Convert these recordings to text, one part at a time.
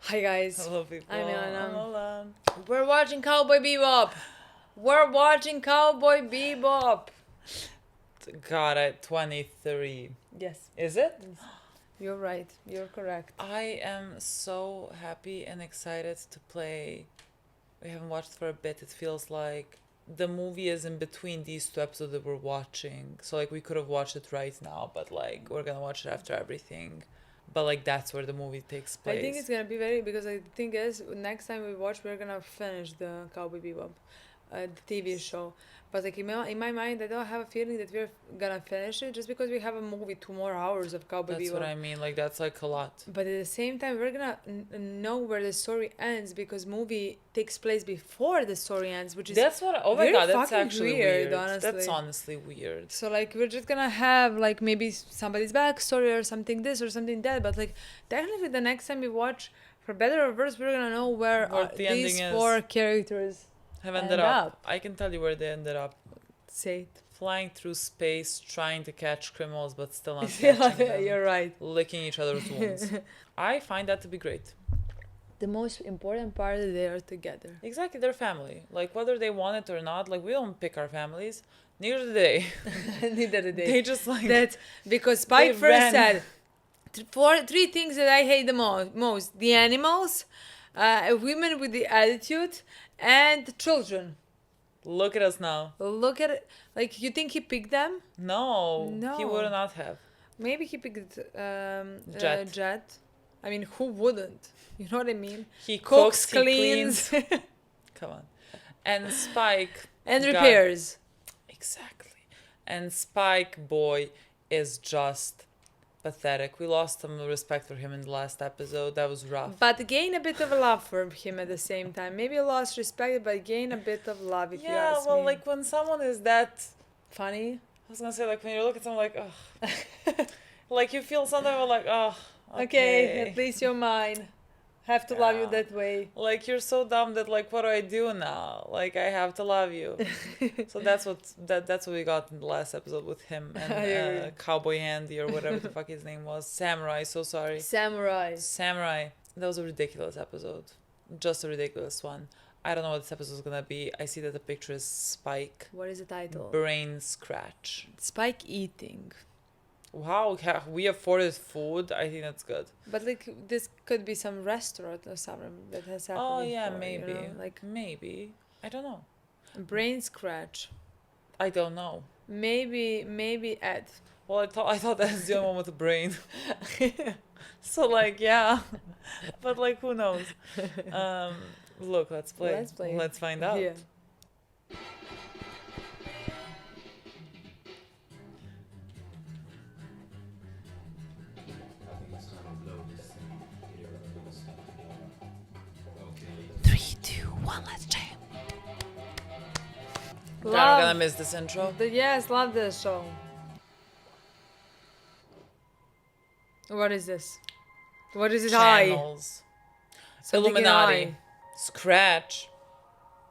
Hi guys. Hello people. I'm Milena. Lola. We're watching Cowboy Bebop. We're watching Cowboy Bebop. God, at 23. Yes. Is it? You're right. You're correct. I am so happy and excited to play. We haven't watched for a bit. It feels like the movie is in between these two episodes that we're watching. So like we could have watched it right now, but like we're gonna watch it after everything. But like that's where the movie takes place. I think it's gonna be very because I think is next time we watch we're gonna finish the Cowboy Bebop, the TV show. But like in my mind, I don't have a feeling that we're gonna finish it just because we have a movie 2 more hours of Cowboy That's Bebop. what I mean. Like that's like a lot. But at the same time, we're gonna know where the story ends because movie takes place before the story ends, which is That's what. Oh my very god, that's fucking actually weird, weird. honestly. That's honestly weird. So like we're just gonna have like maybe somebody's backstory or something this or something that, but like technically the next time we watch, for better or worse, we're gonna know where What the these ending is. 4 characters Have ended end up. I can tell you where they ended up. say it. Flying through space, trying to catch criminals, but still not catching them. You're right. Licking each other's wounds. I find that to be great. The most important part is they are together. Exactly, they're family. Like whether they want it or not, like we don't pick our families. Neither do they. Neither did They just like That's because Spike they first ran. said three things that I hate the most: the animals, women with the attitude, and children. Look at us now. Look at it. Like, you think he picked them? No, No. he would not have. Maybe he picked Jet. Jet. I mean, who wouldn't? You know what I mean? He Cooks, cooks, he cleans, Come on. And Spike and got- repairs. Exactly. And Spike boy is just pathetic. We lost some respect for him in the last episode. That was rough. But gain a bit of love for him at the same time. Maybe lost respect, but gain a bit of love, if you Yeah, ask well, me. like when someone is that, Funny? I was gonna say, like when you look at someone like, ugh, like you feel something like, oh, Okay, at least you're mine. Have to love you Yeah. that way. Like you're so dumb that like, what do I do now? Like I have to love you. So that's what we got in the last episode with him I and agree. Cowboy Handy or whatever the fuck his name was. Samurai. So sorry. Samurai. Samurai. That was a ridiculous episode. Just a ridiculous one. I don't know what this episode is gonna be. I see that the picture is Spike. What is the title? Brain scratch. Spike eating. Wow, we afforded food. I think that's good. But like this could be some restaurant or something that has happened. Oh yeah, before, maybe. You know? Like Maybe. I don't know. brain scratch. I don't know. Maybe Ed. Well, I thought that's the only one with a brain. So like yeah, but like who knows? Look, let's play. Let's play. Let's find out. Yeah. Three, two, one. Let's jam. God, I'm gonna miss this intro. Yes, love this show. What is this? What is his eye? Channels. Something in Illuminati. eye. Scratch.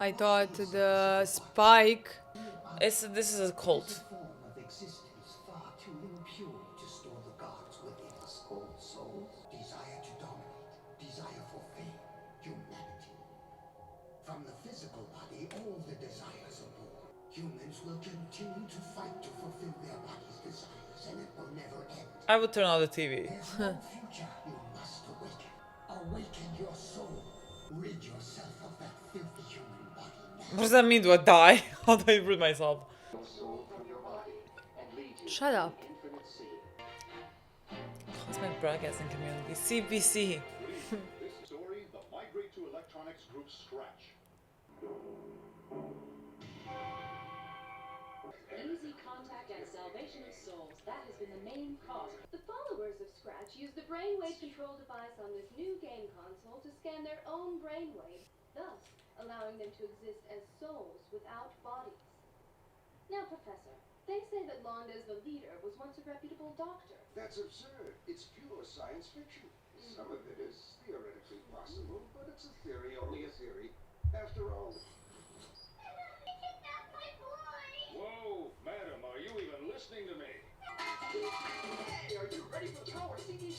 I thought the Spike. This is a cult. form of existence far too impure to store the gods within us old souls. Desire to dominate, desire for fame, humanity. From the physical body, all the desires are born. Humans will continue to fight to fulfill their body's desires, and it will never end. I would turn on the TV. There's no future. You must awaken. Awaken your soul. Rid yourself of that filthy human body now. What does that mean? Do I die? How do I rid myself? Your soul from your body and lead you Shut up. to infinite sea. Cosmic Broadcasting Community. CBC. This story, the Migrate to Electronics Group Scratch. Easy contact and salvation of souls. That has been the main cause. The followers of Scratch use the brainwave control device on this new game console to scan their own brainwaves, thus allowing them to exist as souls without bodies. Now, Professor, they say that Londa's the leader was once a reputable doctor. That's absurd. It's pure science fiction. Some of it is theoretically possible, but it's a theory, only a theory. After all... Whoa, madam, are you even listening to me? Hey, are you ready for Power CD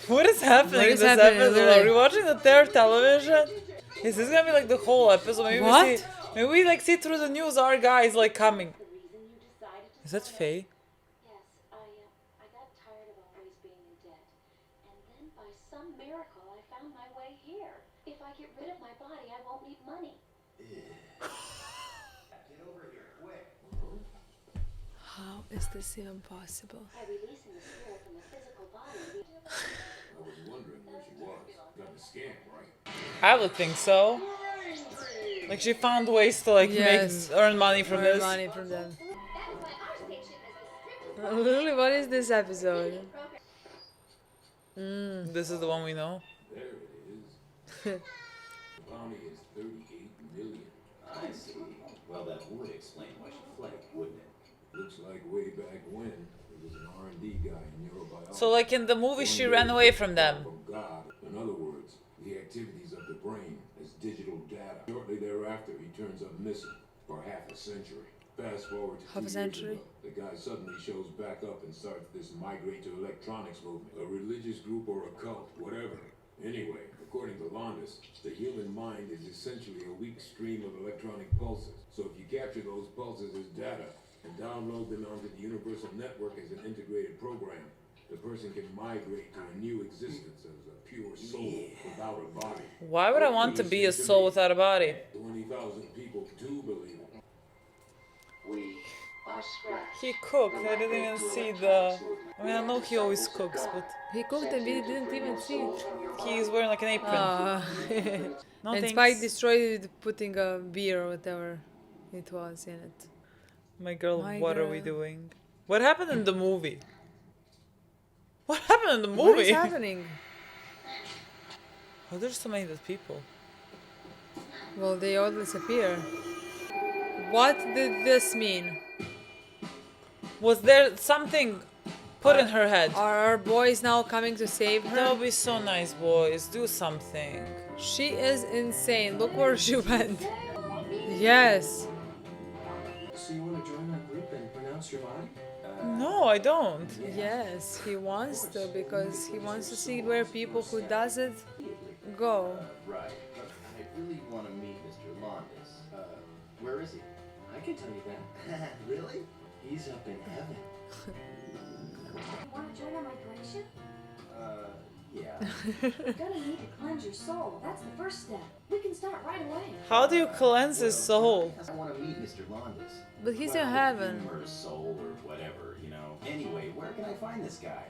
What is happening What in is this happening, episode? literally? Are we watching the third television? Is this gonna be like the whole episode? What? Maybe we like see through the news our guy is like coming. The reason you decided to Is that join us? Faye? Yes, I got tired of always being in debt. And then by some miracle, I found my way here. If I get rid of my body, I won't need money. Get over here, quick. How is this even possible? By releasing the spirit from the physical body, we... I was wondering where she was. Got the scam, right? I would think so. Like she found ways to like Yes. earn money from Earn this. money from them. That is why our station is the strictest Literally, what is this episode? program. This is the one we know. There it is. The bounty is 38 million. I see. Well, that would explain why she flaked, wouldn't it? Looks like way back when there was an R&D guy in neurobiology. So like in the movie, she ran away from them. From God. In other words, the activities of the brain as digital data. Shortly thereafter, he turns up missing for half a century. Fast forward to Half a 2 years century? ago, the guy suddenly shows back up and starts this migrate to electronics movement. A religious group or a cult, whatever. Anyway, according to Landis, the human mind is essentially a weak stream of electronic pulses. So if you capture those pulses as data and download them onto the universal network as an integrated program, the person can migrate to a new existence as a pure soul without a body. Why would I want to be a soul without a body? 20,000 people do believe it. We Our scratch. He cooked. I didn't even see the. I mean, I know he always cooks, but He cooked and we didn't even see it. he's wearing like an apron. No And thanks. Spike destroyed it with putting a beer or whatever it was in it. My girl, My what are we girl. doing? What happened in the movie? What happened in the What is movie? happening? Oh, there's so many dead people. Well, they all disappear. What did this mean? Was there something put in her head? Are our boys now coming to save That her? would be so nice, boys. Do something. She is insane. Look where she went. Yes. So you want to join our group and pronounce your body? No, I don't. Yes, he wants to because he wants to see where people who does it go. Right. But I really want to meet Mr. Landis. Where is he? I can tell you that. Really? He's up in heaven. You want to join our migration? Yeah. You're gonna need to cleanse your soul. That's the first step. We can start right away. How do you cleanse his soul? I want to meet Mr. Landis. But he's Well, in heaven. Or his soul or whatever, you know. Anyway, where can I find this guy?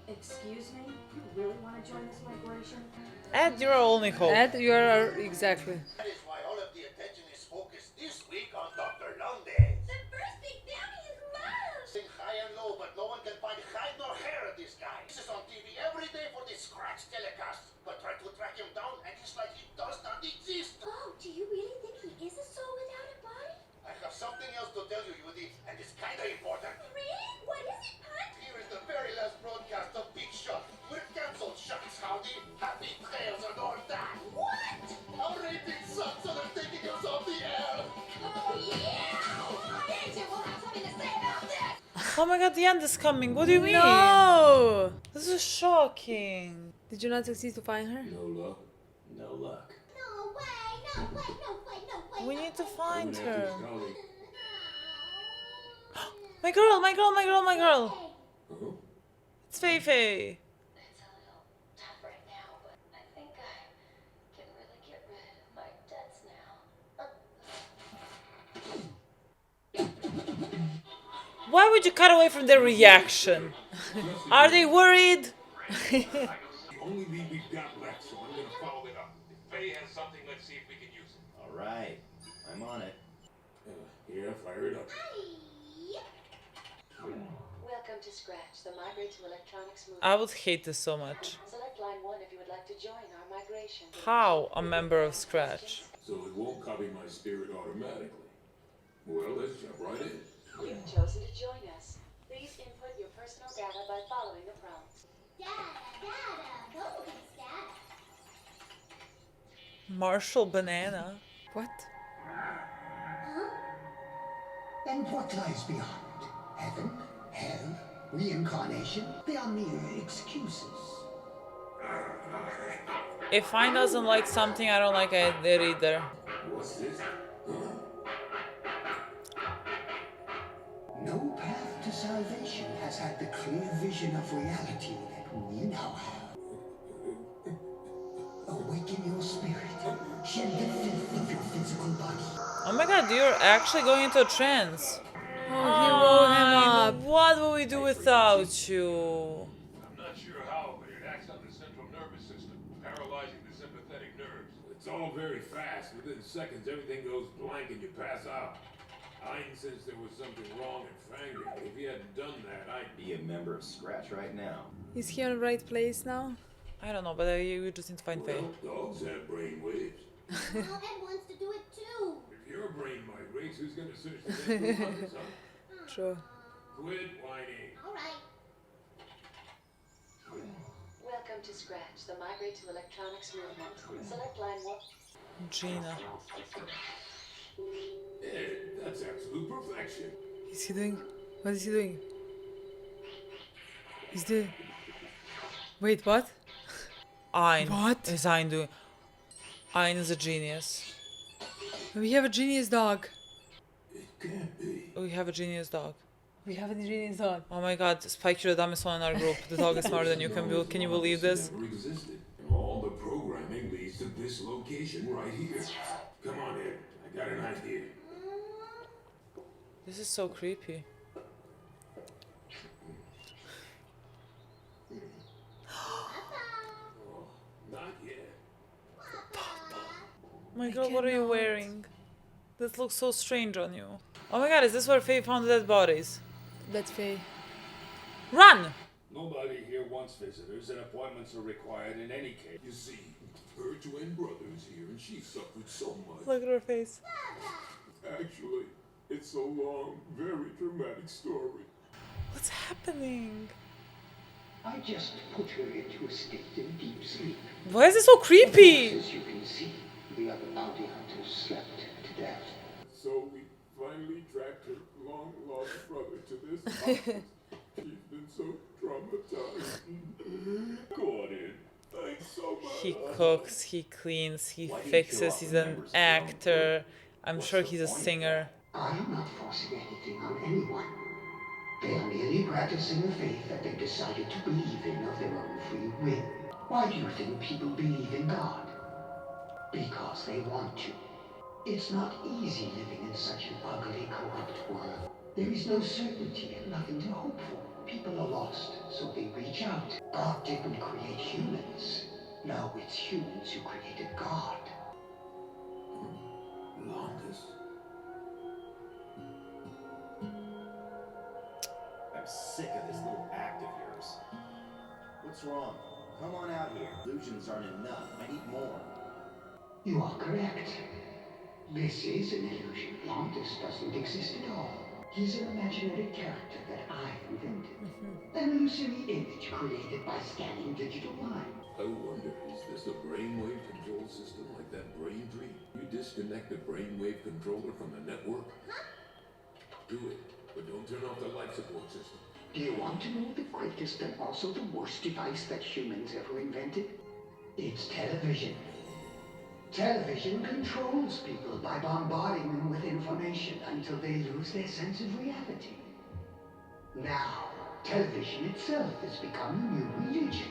Excuse me? You really want to join this migration? Ed, you're our only hope. Ed, you are exactly. That is why all of the attention is focused this week on Dr. Londes. The first big bounty is love! Sing high and low, but no one can find hide nor hair of this guy. This is on TV every day for the scratch telecast. But try to track him down, and it's like he does not exist. Oh, do you really think he is a soul without a body? I have something else to tell you, Yudi, and it's kinda important. Really? What is it, Punt? Here is the very last broadcast of Big Shot. We're canceled shots, howdy. Happy trails and all that. What? Our ratings suck, so they're taking us off the air. Oh, yeah! Agent will have something to say about this! Oh my god, the end is coming. What do you mean? No! This is shocking. Did you not succeed to find her? No luck. No luck. No way! No way! No way! No way! We need to find Don't her. have to golly. My girl, my girl, my girl, my girl. Huh? It's Fei Fei. It's a little tough right now, but I think I can really get rid of my debts now. Why would you cut away from their reaction? Are they worried? The only lead we've got left, so I'm gonna follow it up. If Faye has something, let's see if we can use it. All right. I'm on it. Yeah, fire it up. Welcome to Scratch, the Migrate to Electronics movement. I would hate this so much. Select line 1 if you would like to join our migration. How a member of Scratch? So it won't copy my spirit automatically. Well, let's jump right in. You've chosen to join us. Please input your personal data by following the prompts. Marshall Banana. What? And what lies beyond? Heaven? Hell? Reincarnation? They are mere excuses. If Fine doesn't like something, I don't like it either. What's this? No path to salvation has had the clear vision of reality that we now have. Awaken your spirit. Shed the filth of your physical body. Oh my god, you're actually going into a trance. Oh, he woke him up. What will we do without you? I'm not sure how, but it acts on the central nervous system, paralyzing the sympathetic nerves. It's all very fast. Within seconds, everything goes blank and you pass out. Hein says there was something wrong in Fangry. If he hadn't done that, I'd Be a member of Scratch right now. Is he on the right place now? I don't know, but you just need to find Faye. Well, dogs have brain waves. Ed wants to do it too. If your brain migrates, who's gonna search the mental ones, huh? True. Quit whining. All right. Welcome to Scratch, the Migrate to Electronics movement. Select line 1. Gina. That's absolute perfection. Is he doing? What is he doing? He's doing. Wait, what? Ein. What? Is Ein doing? Ein is a genius. We have a genius dog. It can't be. We have a genius dog. We have a genius dog. Oh my god, Spike, you're the dumbest one in our group. The dog is smarter than you. Can you believe this? Never existed. And all the programming leads to this location right here. Come on, Ed. I got an idea. This is so creepy. Not yet. Oh my god, what are you wearing? This looks so strange on you. Oh my god, is this where Faye found the dead bodies? That's Faye. Run! Nobody here wants visitors, and appointments are required in any case. You see, her twin brother's here, and she suffered so much. Look at her face. Actually, it's a long, very dramatic story. What's happening? I just put her into a state of deep sleep. Why is it so creepy? As you can see, the other bounty hunters slept to death. So we finally tracked her long-lost brother to this office. She's been so traumatized. Go on in. Thanks so much. He cooks, he cleans, he fixes, he's an actor. I'm sure he's a singer. I am not forcing anything on anyone. They are merely practicing a faith that they've decided to believe in of their own free will. Why do you think people believe in God? Because they want to. It's not easy living in such an ugly, corrupt world. There is no certainty and nothing to hope for. People are lost, so they reach out. God didn't create humans. No, it's humans who created God. Longest. I'm sick of this little act of yours. What's wrong? Come on out here. Illusions aren't enough. I need more. You are correct. This is an illusion. Longus doesn't exist at all. He's an imaginary character that I invented. An illusory image created by scanning digital lines. I wonder, is this a brainwave control system like that brain tree? You disconnect the brainwave controller from the network? Do it, but don't turn off the life support system. Do you want to know the greatest and also the worst device that humans ever invented? It's television. Television controls people by bombarding them with information until they lose their sense of reality. Now, television itself has become a new religion.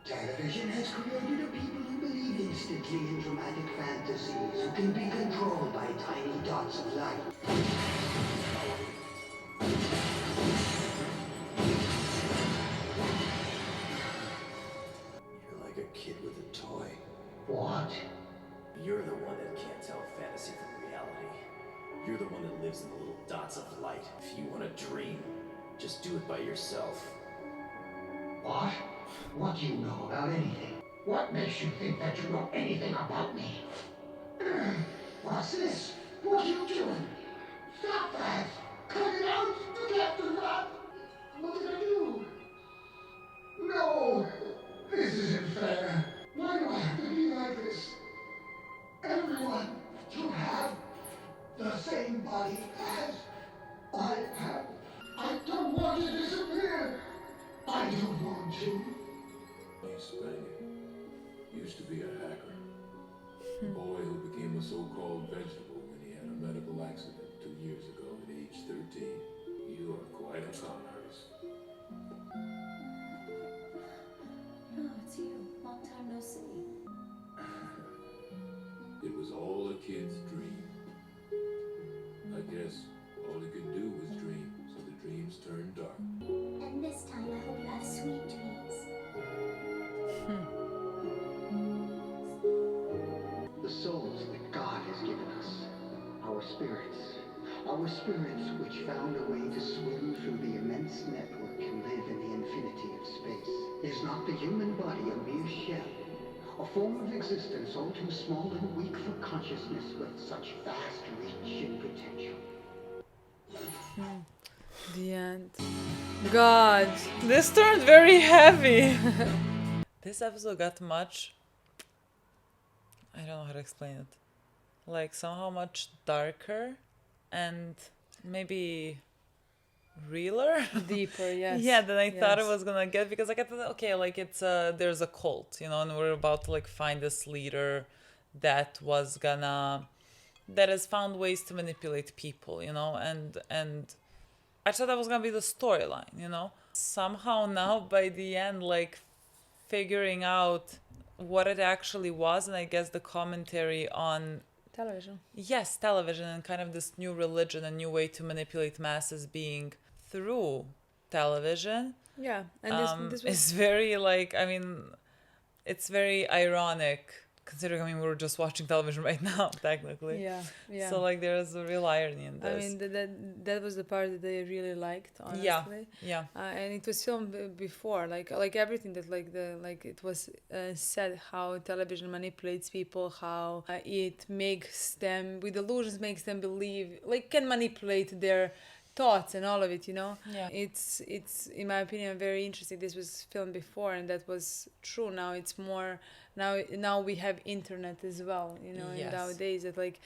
Television has created a people who believe instantly in dramatic fantasies, who can be controlled by tiny dots of light. You're like a kid with a toy. What? You're the one that can't tell fantasy from reality. You're the one that lives in the little dots of light. If you want to dream, just do it by yourself. What? What do you know about anything? What makes you think that you know anything about me? What's this? What are you doing? Stop that! Cut it out! You can't do that! What did I do? No! This isn't fair. Why do I have to be like this? Everyone to have the same body as I have. I don't want to disappear! A boy who became a so-called vegetable when he had a medical accident 2 years ago at age 13. You are quite a con artist. Oh, it's you. Long time no see. It was all a kid's dream. I guess all he could do was dream, so the dreams turned dark. And this time I hope you have sweet dreams. The souls that God has given us, our spirits which found a way to swim through the immense network and live in the infinity of space. Is not the human body a mere shell, a form of existence all too small and weak for consciousness with such vast reach and potential? The end. God. This turned very heavy. This episode got much. I don't know how to explain it. Like somehow much darker and maybe realer. Deeper, yes. Yeah, than I thought it Yes. was gonna get, because like I thought, okay, like it's there's a cult, you know, and we're about to like find this leader that has found ways to manipulate people, you know, and I thought that was gonna be the storyline, you know. Somehow now by the end, like figuring out what it actually was, and I guess the commentary on Television. yes, television and kind of this new religion, a new way to manipulate masses being through television. Yeah, and this was Is very like, I mean, it's very ironic considering, I mean, we're just watching television right now, technically. yeah. So like there's a real irony in I this. mean that was the part that I really liked, honestly. Yeah. And it was filmed before, like everything that it was said, how television manipulates people, how it makes them with illusions, makes them believe, like can manipulate their thoughts and all of it, you know. Yeah. It's in my opinion very interesting. This was filmed before, and that was true. Now it's more now we have internet as well, you know. Yes. And nowadays it like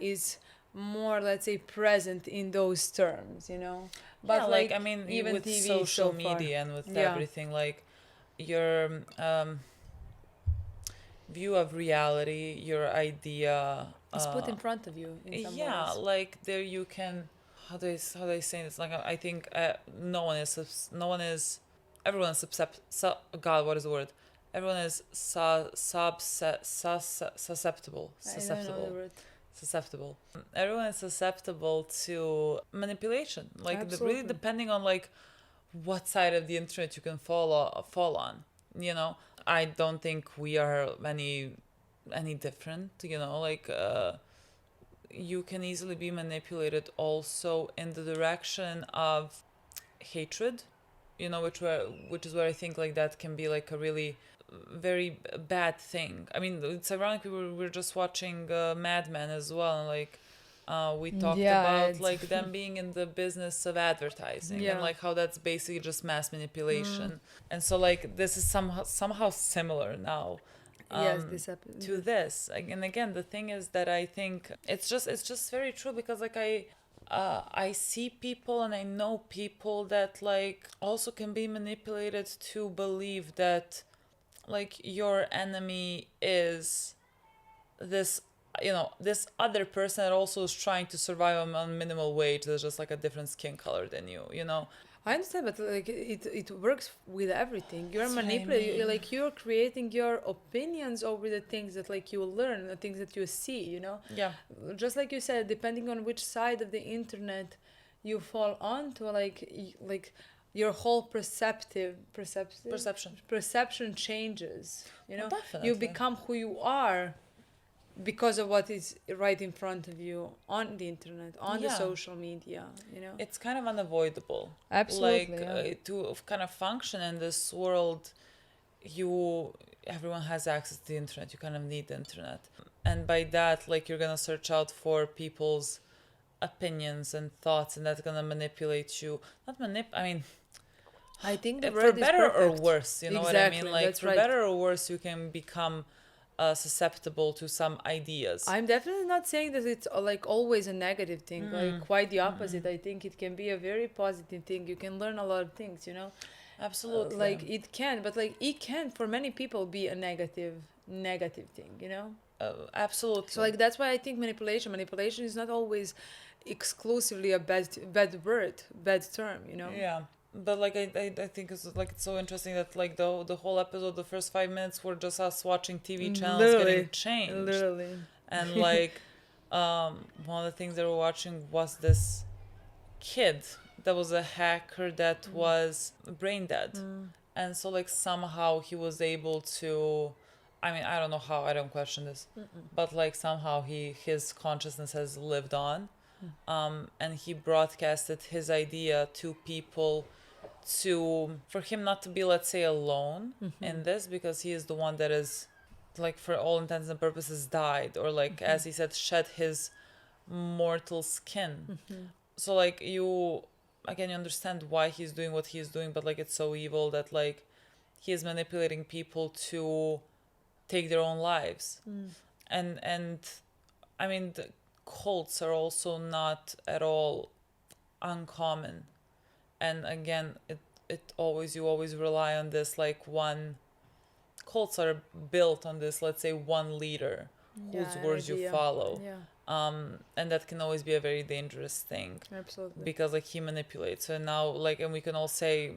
is more, let's say, present in those terms, you know. But yeah, like I mean, even with TV social so far. media and with Yeah. everything, like your view of reality, your idea. It's put in front of you in some Yeah, ways. like there you can. How do I say this? Like I think everyone is God, what is the word? Everyone is susceptible. I don't know the word. Susceptible. Everyone is susceptible to manipulation. Like really Absolutely. depending on like what side of the internet you can fall on. You know, I don't think we are any different. You know, like you can easily be manipulated also in the direction of hatred. You know, which is where I think like that can be like a really very bad thing. I mean, it's ironic we were just watching Mad Men as well, and like we talked Yeah, about it's- like them being in the business of advertising Yeah. and like how that's basically just mass manipulation. And so like this is somehow similar now. Yes, this happened. To this. And again, the thing is that I think it's just very true, because like I see people and I know people that like also can be manipulated to believe that like your enemy is this, you know, this other person that also is trying to survive on minimal wage. There's just like a different skin color than you know. I understand, but like it works with everything. You're That's what I manipulating, mean. like you're creating your opinions over the things that like you learn, the things that you see, you know. Yeah. Just like you said, depending on which side of the internet you fall onto, like your whole perception changes. You know, Well, you definitely. become who you are because of what is right in front of you on the internet, on the Yeah. social media. You know, It's kind of unavoidable. Absolutely, Like yeah. to kind of function in this world, everyone has access to the internet. You kind of need the internet, and by that, like you're gonna search out for people's opinions and thoughts, and that's gonna manipulate you. I mean, I think the for word is better or perfect. worse. You know what I mean? Exactly, Like that's for right. better or worse, you can become susceptible to some ideas. I'm definitely not saying that it's like always a negative thing. Like quite the opposite. I think it can be a very positive thing. You can learn a lot of things. You know, Absolutely. like it can, but like it can for many people be a negative negative thing, you know. Absolutely. So like that's why I think manipulation is not always exclusively a bad term, you know. Yeah, but like I think it's so interesting that like the whole episode, the first 5 minutes were just us watching TV channels getting changed. Literally. And like one of the things that we're watching was this kid that was a hacker that was brain dead. And so like somehow he was able to, I mean, I don't know how, I don't question this, but like somehow his consciousness has lived on. And he broadcasted his idea to people for him not to be, let's say, alone in this, because he is the one that is, like, for all intents and purposes died, or like as he said, shed his mortal skin. So like you understand why he's doing what he's doing, but like it's so evil that like he is manipulating people to take their own lives. And I mean, the cults are also not at all uncommon. And again, you always rely on this, like, cults are built on this, let's say, one leader whose words you follow. And that can always be a very dangerous thing. Absolutely. Because like he manipulates. And now like, and we can all say,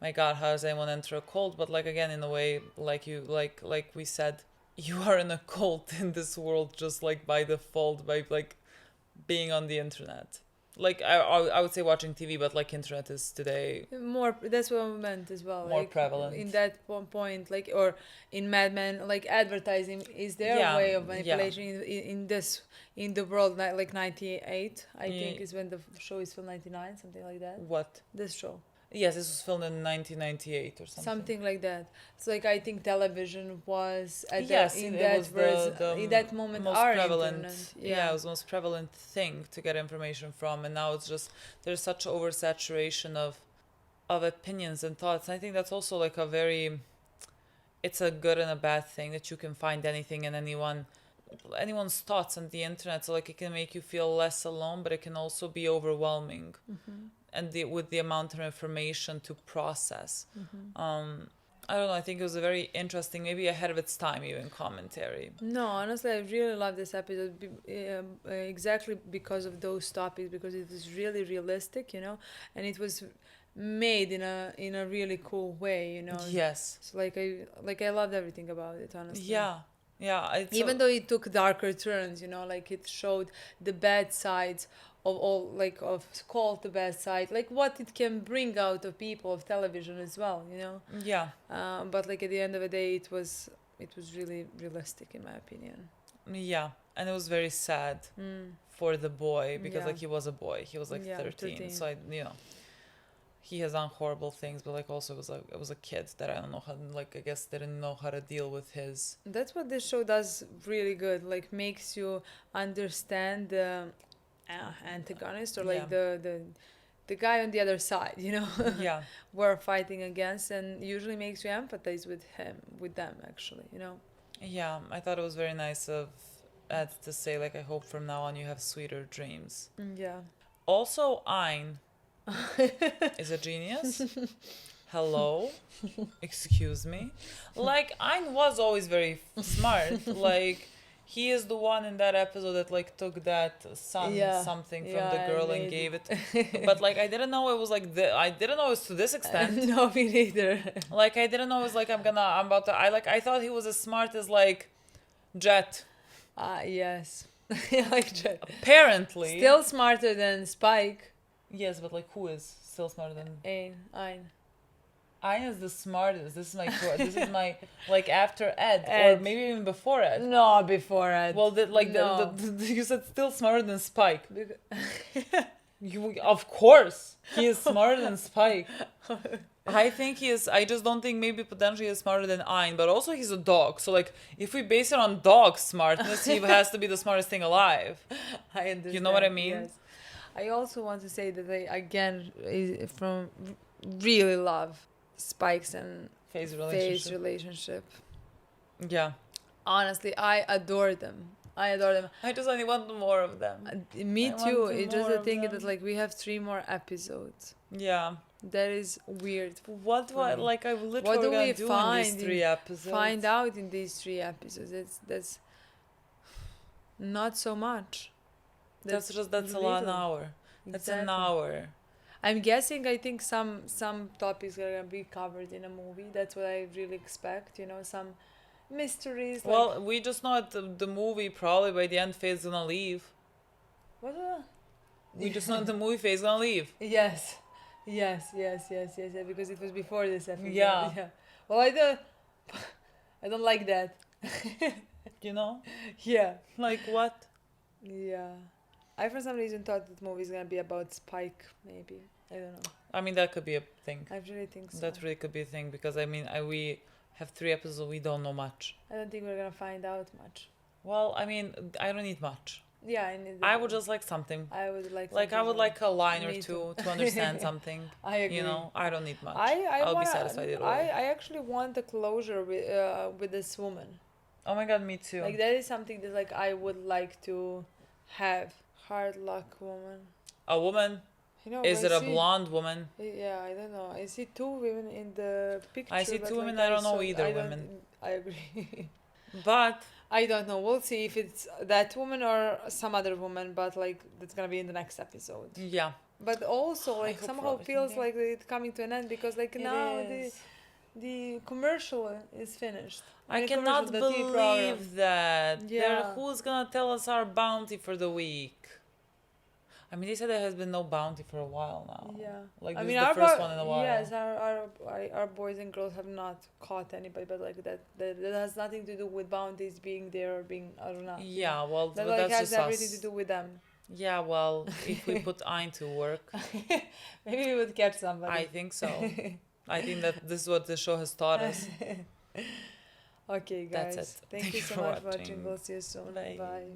my God, how does anyone enter a cult? But like, again, in a way, like we said, you are in a cult in this world just like by default, by like being on the internet. Like I would say watching TV, but like internet is today more. That's what I meant as well. More like, prevalent in that point, like, or in Mad Men, like advertising is their way of manipulation in the world. Like 98, I think, is when the show is filmed. 99, something like that. What? This show. Yes, this was filmed in 1998 or something. Something like that. So like I think television was in that moment most our prevalent. Internet. Yeah, it was the most prevalent thing to get information from, and now it's just there's such oversaturation of opinions and thoughts. And I think that's also like it's a good and a bad thing that you can find anything and anyone's thoughts on the internet. So like it can make you feel less alone, but it can also be overwhelming. And with the amount of information to process. I don't know, I think it was a very interesting, maybe ahead of its time even, commentary. No, honestly, I really love this episode exactly because of those topics, because it was really realistic, you know, and it was made in a really cool way, you know. Yes. So I loved everything about it, honestly. Yeah. Even though it took darker turns, you know, like it showed the bad sides of all, like, of cult, the bad side, like what it can bring out of people, of television as well, you know. Yeah. But like at the end of the day, it was really realistic in my opinion. Yeah, and it was very sad for the boy, because like he was a boy, he was like 13. So he has done horrible things, but like also it was a kid that I don't know how, like, I guess didn't know how to deal with his. That's what this show does really good, like makes you understand the antagonist, or like the guy on the other side, you know. We're fighting against, and usually makes you empathize with them actually, you know. I thought it was very nice of Ed to say, like, I hope from now on you have sweeter dreams. Also, Ein is a genius. Hello. Excuse me. Like, Ein was always very smart. Like, he is the one in that episode that like took that something from the girl and gave it. But like I didn't know it was like I didn't know it was to this extent. No, me neither. Like I didn't know it was like I thought he was as smart as like Jet. Yes. Like Jet. Apparently. Still smarter than Spike. Yes, but like who is still smarter than Ein? Ein is the smartest. This is my like after Ed, or maybe even before Ed. No, before Ed. Well, you said still smarter than Spike. Of course, he is smarter than Spike. I think he is. I just don't think maybe potentially he's smarter than Ein, but also he's a dog. So like, if we base it on dog smartness, he has to be the smartest thing alive. I understand. You know what I mean? Yes. I also want to say that I really love Spike's and Faye's relationship. Yeah. Honestly, I adore them. I just only want more of them. Me too. It's just the thing that like we have 3 more episodes. Yeah. That is weird. What do I me. like? I What literally do gonna we do in find these 3 episodes. find out in these 3 episodes? That's not so much. That's a lot an little. hour. That's an Exactly. hour. I'm guessing. I think some topics are gonna be covered in a movie. That's what I really expect. You know, some mysteries. Like, Well, we just know at the movie probably by the end Faye's gonna leave. what? We just know the movie Faye's gonna leave. Yes, yeah, because it was before this episode. Yeah. Yeah. Well, I don't like that. You know? Yeah. Like what? Yeah. I for some reason thought that movie is gonna be about Spike. Maybe I don't know. I mean, that could be a thing. I really think so. That really could be a thing because I mean, we have 3 episodes. We don't know much. I don't think we're gonna find out much. Well, I mean, I don't need much. Yeah, I need. I would just like something. I would like. Like I something would more. like a line or Me two too. to understand something. I agree. You know, I don't need much. I'll be satisfied either I way. actually want a closure with this woman. Oh my god, me too. Like that is something that like I would like to have. Hard luck woman. A woman? You know, Is I it a see- blonde woman? Yeah, I don't know. I see 2 women in the picture. I see but, 2 like, women, I don't know saw- either I don't- women. I agree. But I don't know. We'll see if it's that woman or some other woman, but like that's gonna be in the next episode. yeah, But also I like hope for somehow everything, feels yeah. like it's coming to an end because like it now is. the commercial is finished. I The cannot commercial, the TV program. believe that. Yeah. Who's gonna tell us our bounty for the week? I mean, they said there has been no bounty for a while now. Yeah. Like I this mean, is the our first bo- one in a while. Yes, our boys and girls have not caught anybody, but like that has nothing to do with bounties being there or being I don't know. Yeah, well, That but like that's has just everything us. to do with them. Yeah, well, if we put Ein to work, Maybe we would catch somebody. I think so. I think that this is what the show has taught us. Okay, guys. That's it. Thank you Thanks so for much for watching. watching. We'll see you soon. Bye. Bye.